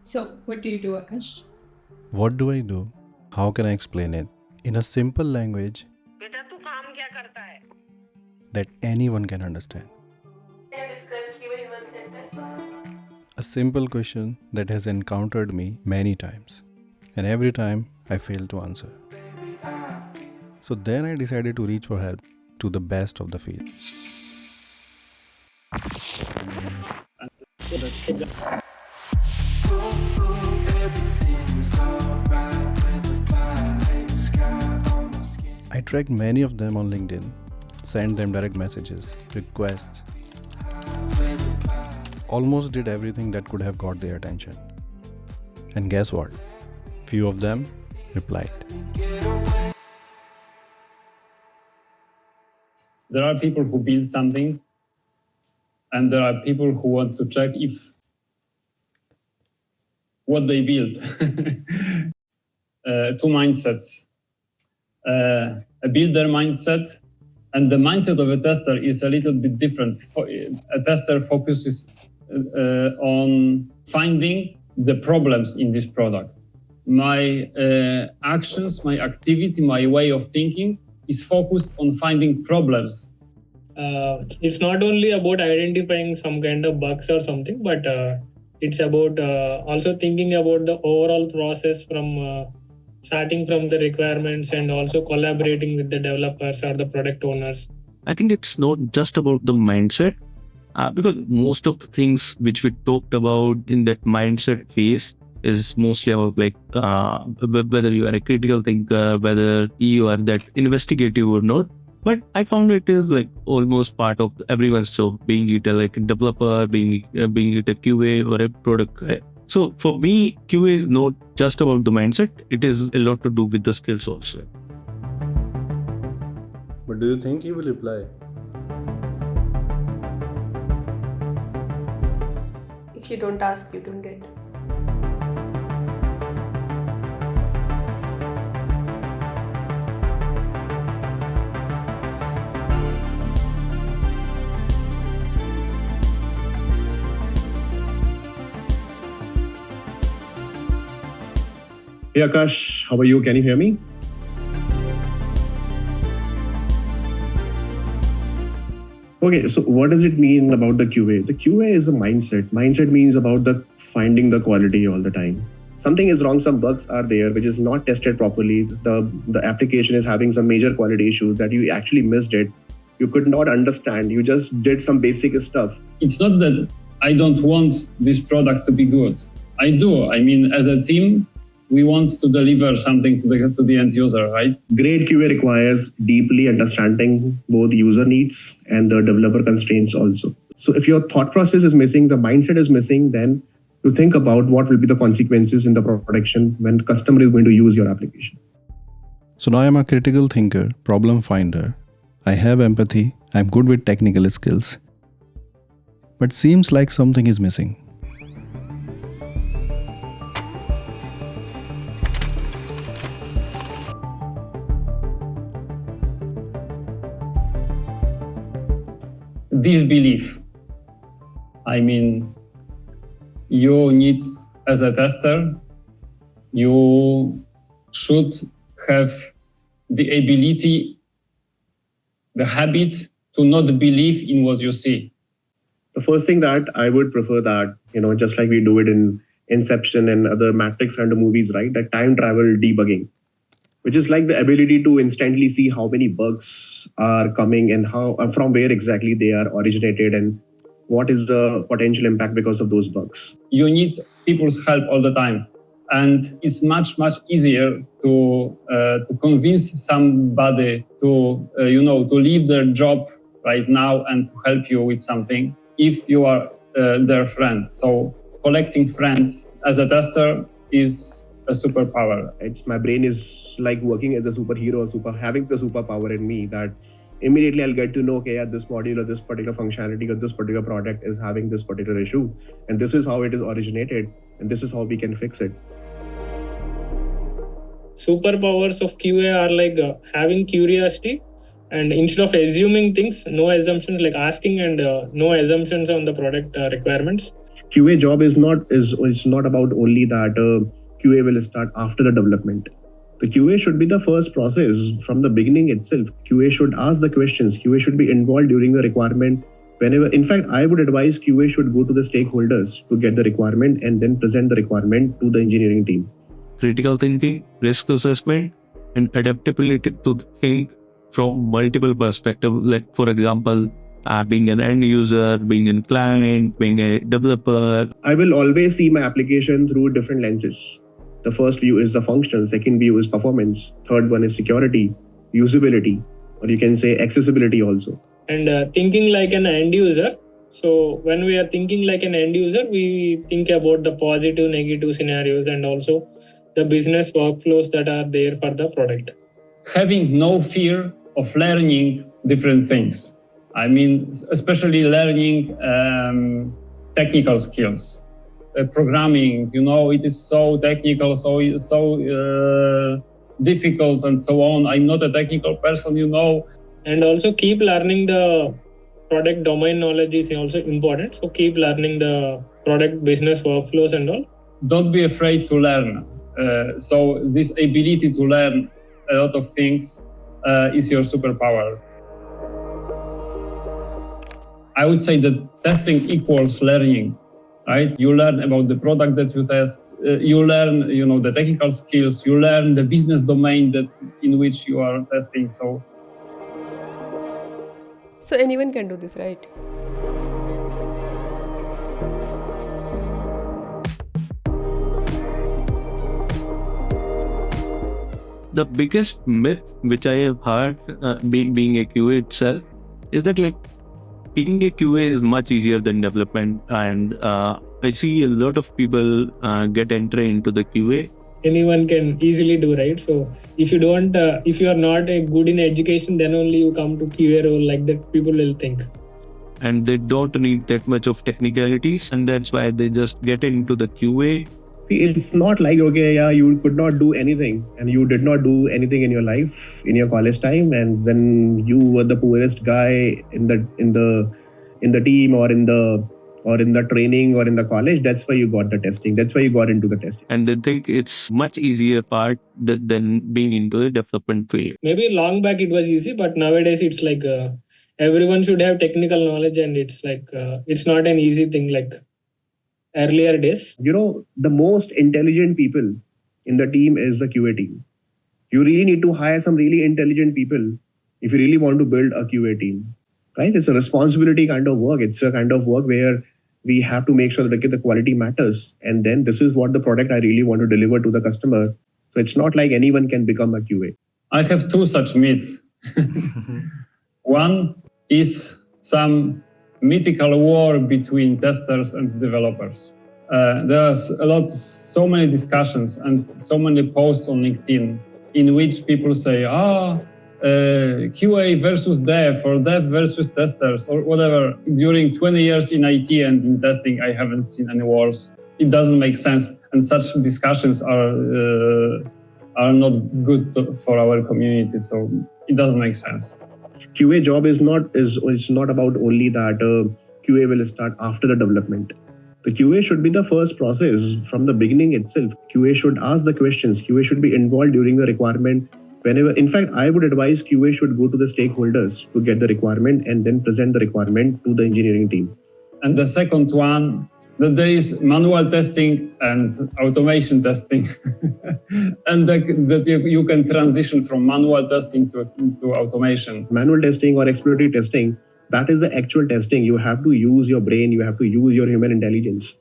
So, what do you do, Akash? What do I do? How can I explain it? In a simple language बेटा तू काम क्या करता है? that anyone can understand. Can you describe QA in one sentence? A simple question that has encountered me many times, and every time I fail to answer. So then I decided to reach for help to the best of the field. I tracked many of them on LinkedIn, sent them direct messages, requests, almost did everything that could have got their attention. And guess what? Few of them replied. There are people who build something, and there are people who want to check if what they build. Two mindsets. A builder mindset and the mindset of a tester is a little bit different. A tester focuses on finding the problems in this product. My actions, my activity, my way of thinking is focused on finding problems. It's not only about identifying some kind of bugs or something, but it's about also thinking about the overall process from starting from the requirements and also collaborating with the developers or the product owners. I think it's not just about the mindset, because most of the things which we talked about in that mindset phase is mostly about whether you are a critical thinker, whether you are that investigative or not. But I found it is almost part of everyone's job, being it a developer, being it a QA or a product guy. So for me, QA is not just about the mindset, it is a lot to do with the skills also. But do you think he will reply? If you don't ask, you don't get. Hey Akash, how are you? Can you hear me? Okay, so what does it mean about the QA? The QA is a mindset. Mindset means about the finding the quality all the time. Something is wrong, some bugs are there which is not tested properly. The application is having some major quality issues that you actually missed it. You could not understand. You just did some basic stuff. It's not that I don't want this product to be good. I do. I mean, as a team, we want to deliver something to the end user, right? Great QA requires deeply understanding both user needs and the developer constraints also. So if your thought process is missing, the mindset is missing, then you think about what will be the consequences in the production when customer is going to use your application. So now I'm a critical thinker, problem finder. I have empathy. I'm good with technical skills. But seems like something is missing. Disbelief. I mean, you need, as a tester, you should have the ability, the habit to not believe in what you see. The first thing that I would prefer that, just like we do it in Inception and other Matrix kind of movies, right? That time travel debugging, which is like the ability to instantly see how many bugs are coming and how from where exactly they are originated and what is the potential impact because of those bugs. You need people's help all the time. And it's much, much easier to convince somebody to leave their job right now and to help you with something if you are their friend. So collecting friends as a tester is a superpower. My brain is like working as a superhero, having the superpower in me that immediately I'll get to know, okay, this module or this particular functionality or this particular product is having this particular issue. And this is how it is originated. And this is how we can fix it. Superpowers of QA are like having curiosity and instead of assuming things, no assumptions, like asking and no assumptions on the product requirements. QA job is not about only that QA will start after the development. The QA should be the first process from the beginning itself. QA should ask the questions. QA should be involved during the requirement. Whenever, in fact, I would advise QA should go to the stakeholders to get the requirement and then present the requirement to the engineering team. Critical thinking, risk assessment, and adaptability to think from multiple perspectives. Like, for example, being an end user, being a client, being a developer. I will always see my application through different lenses. The first view is the functional, second view is performance, third one is security, usability, or you can say accessibility also. And thinking like an end user. So when we are thinking like an end user, we think about the positive, negative scenarios and also the business workflows that are there for the product. Having no fear of learning different things. I mean, especially learning technical skills. Programming, it is so technical, so difficult and so on. I'm not a technical person, And also keep learning the product domain knowledge is also important. So keep learning the product business workflows and all. Don't be afraid to learn. So this ability to learn a lot of things is your superpower. I would say that testing equals learning, right? You learn about the product that you test. You learn, the technical skills. You learn the business domain in which you are testing. So anyone can do this, right? The biggest myth which I have heard being a QA itself is that being a QA is much easier than development, and I see a lot of people get entry into the QA. Anyone can easily do, right? So if you don't, if you are not good in education, then only you come to QA role like that. People will think. And they don't need that much of technicalities, and that's why they just get into the QA. See, it's not like, you could not do anything and you did not do anything in your life, in your college time, and then you were the poorest guy in the team or in the training or in the college. That's why you got the testing. That's why you got into the testing. And they think it's much easier part than being into the development field. Maybe long back it was easy, but nowadays it's like everyone should have technical knowledge, and it's like it's not an easy thing like earlier days. The most intelligent people in the team is the QA team. You really need to hire some really intelligent people if you really want to build a QA team, right? It's a responsibility kind of work. It's a kind of work where we have to make sure that the quality matters. And then this is what the product I really want to deliver to the customer. So it's not like anyone can become a QA. I have two such myths. One is some mythical war between testers and developers. There's so many discussions and so many posts on LinkedIn in which people say, QA versus dev or dev versus testers or whatever. During 20 years in IT and in testing, I haven't seen any wars. It doesn't make sense. And such discussions are not good for our community. So it doesn't make sense. QA job is not about only that QA will start after the development. The QA should be the first process from the beginning itself. QA should ask the questions. QA should be involved during the requirement. Whenever, in fact, I would advise QA should go to the stakeholders to get the requirement and then present the requirement to the engineering team. And the second one, that there is manual testing and automation testing, and that you can transition from manual testing to automation. Manual testing or exploratory testing, that is the actual testing. You have to use your brain, you have to use your human intelligence.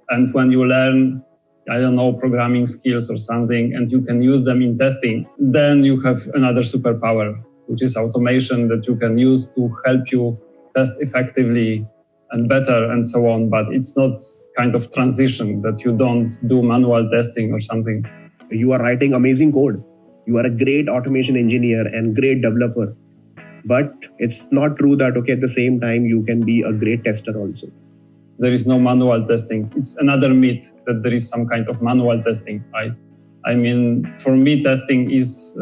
And when you learn, programming skills or something, and you can use them in testing, then you have another superpower, which is automation that you can use to help you test effectively and better and so on. But it's not kind of transition that you don't do manual testing or something. You are writing amazing code. You are a great automation engineer and great developer. But it's not true that, at the same time, you can be a great tester also. There is no manual testing. It's another myth that there is some kind of manual testing, right? I mean, for me, testing is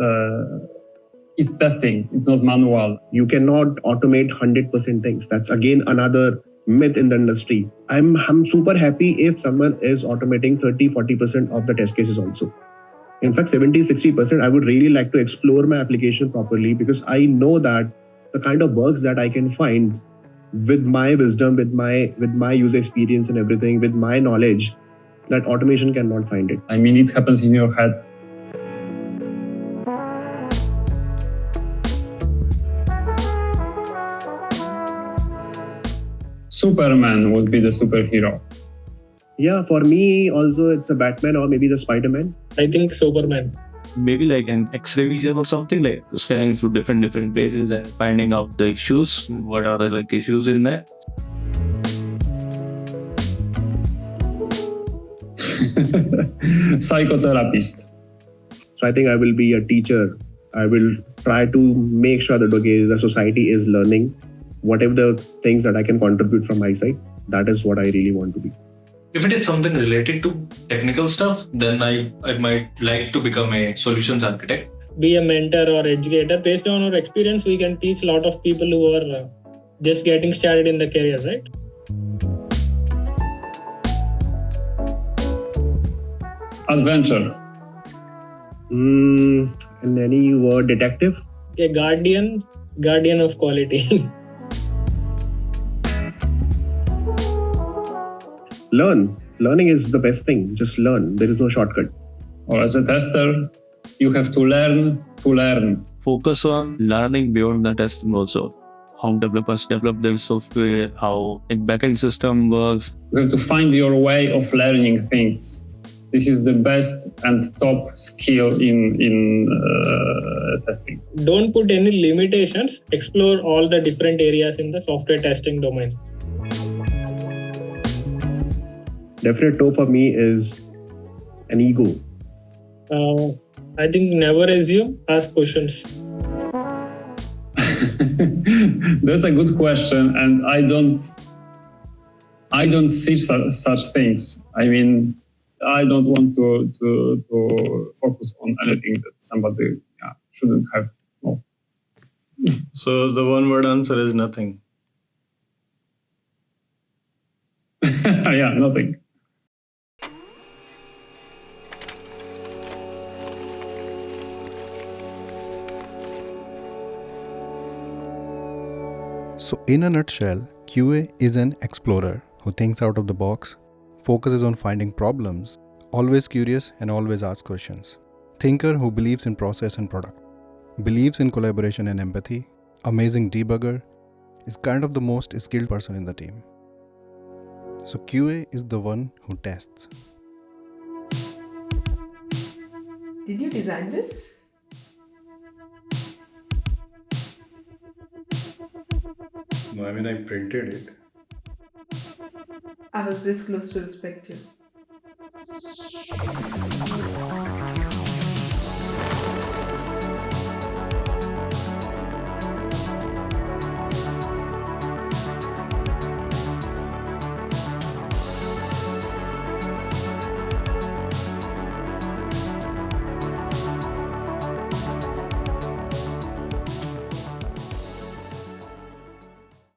testing. It's not manual. You cannot automate 100% things. That's again another myth in the industry. I'm super happy if someone is automating 30-40% of the test cases also. In fact, 70-60%, I would really like to explore my application properly, because I know that the kind of bugs that I can find with my wisdom, with my user experience and everything, with my knowledge, that automation cannot find it. I mean, it happens in your head. Superman would be the superhero. Yeah, for me also it's a Batman or maybe the Spider-Man. I think Superman. Maybe like an X-ray vision or something, like scanning through different places and finding out the issues. What are the like issues in there? Psychotherapist. So I think I will be a teacher. I will try to make sure that okay, the society is learning whatever the things that I can contribute from my side. That is what I really want to be. If it is something related to technical stuff, then I might like to become a solutions architect. Be a mentor or educator. Based on our experience, we can teach a lot of people who are just getting started in the career, right? Adventure. In any word, detective? A guardian of quality. Learning is the best thing. Just learn. There is no shortcut. Or as a tester, you have to learn to learn. Focus on learning beyond the testing also. How developers develop their software, how a backend system works. You have to find your way of learning things. This is the best and top skill in testing. Don't put any limitations. Explore all the different areas in the software testing domain. Definite toe for me is an ego. I think never assume, ask questions. That's a good question, and I don't see such things. I mean, I don't want to focus on anything that somebody shouldn't have. No. So the one word answer is nothing. Yeah, nothing. So in a nutshell, QA is an explorer who thinks out of the box, focuses on finding problems, always curious and always asks questions. Thinker who believes in process and product, believes in collaboration and empathy, amazing debugger, is kind of the most skilled person in the team. So QA is the one who tests. Did you design this? No, I mean I printed it. I was this close to respect you.